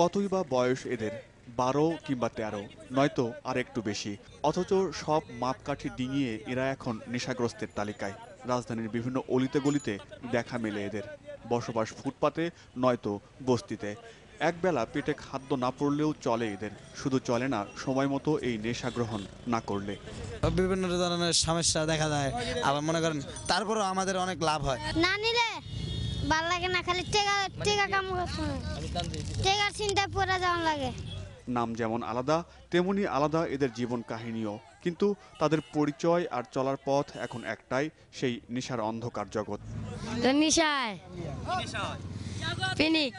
কতই বা বয়স এদের, 12 কিংবা 13, নয়তো আর একটু বেশি। অথচ সব মাপকাঠি ডিঙিয়ে এরা এখন নেশাগ্রস্তের তালিকায়। রাজধানীর বিভিন্ন অলিতে গলিতে দেখা মেলে এদের। বসবাস ফুটপাতে নয়তো বস্তিতে। একবেলা পেটে খাদ্য না পড়লেও চলে এদের, শুধু চলে না সময় মতো এই নেশা গ্রহণ না করলে। বিভিন্ন ধরনের সমস্যা দেখা যায়, আবার মনে করেন তারপরেও আমাদের অনেক লাভ হয়। না নিলে ভাল লাগে না, খালি টেকা টেকা কাম করতে টেকার চিন্তায় পড়ে যাওয়ার লাগে। নাম যেমন আলাদা, তেমনি আলাদা এদের জীবন কাহিনীও। কিন্তু তাদের পরিচয় আর চলার পথ এখন একটাই, সেই নেশার অন্ধকার জগৎ। নিশায় পিনিক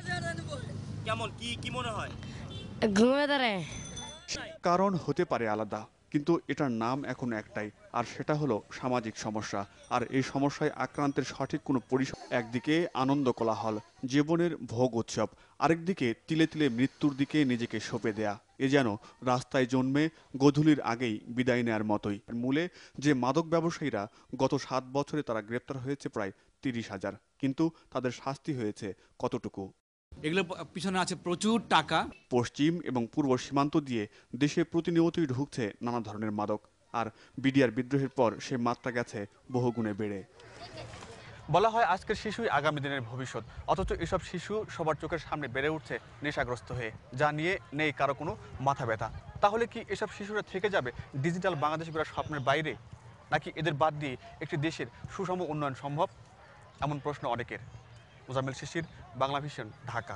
কেমন কি মনে হয়? ঘুমে ধরে। কারণ হতে পারে আলাদা, কিন্তু এটার নাম এখন একটাই, আর সেটা হলো সামাজিক সমস্যা। আর এই সমস্যায় আক্রান্তের সঠিক কোনো পরিসর, একদিকে আনন্দ কোলাহল, জীবনের ভোগ উৎসব, আরেকদিকে তিলে তিলে মৃত্যুর দিকে নিজেকে সঁপে দেয়া। এ যেন রাস্তায় জন্মে গোধূলির আগেই বিদায় নেয়ার মতোই। মূলে যে মাদক ব্যবসায়ীরা, গত 7 বছরে তারা গ্রেপ্তার হয়েছে প্রায় 30,000, কিন্তু তাদের শাস্তি হয়েছে কতটুকু? এগুলোর পিছনে আছে প্রচুর টাকা। পশ্চিম এবং পূর্ব সীমান্ত দিয়ে দেশে প্রতিনিয়তই ঢুকছে নানা ধরনের মাদক, আর বিডিআর বিদ্রোহের পর সে মাত্রা গেছে বহুগুণে বেড়ে। বলা হয় আজকের শিশুই আগামী দিনের ভবিষ্যৎ, অথচ এসব শিশু সবার চোখের সামনে বেড়ে উঠছে নেশাগ্রস্ত হয়ে, যা নিয়ে নেই কারো কোনো মাথা ব্যথা। তাহলে কি এসব শিশুরা থেকে যাবে ডিজিটাল বাংলাদেশ গড়ার স্বপ্নের বাইরে, নাকি এদের বাদ দিয়ে একটি দেশের সুষম উন্নয়ন সম্ভব? এমন প্রশ্ন অনেকের। মোজাম্মেল শিশির, বাংলা ভিশন, ঢাকা।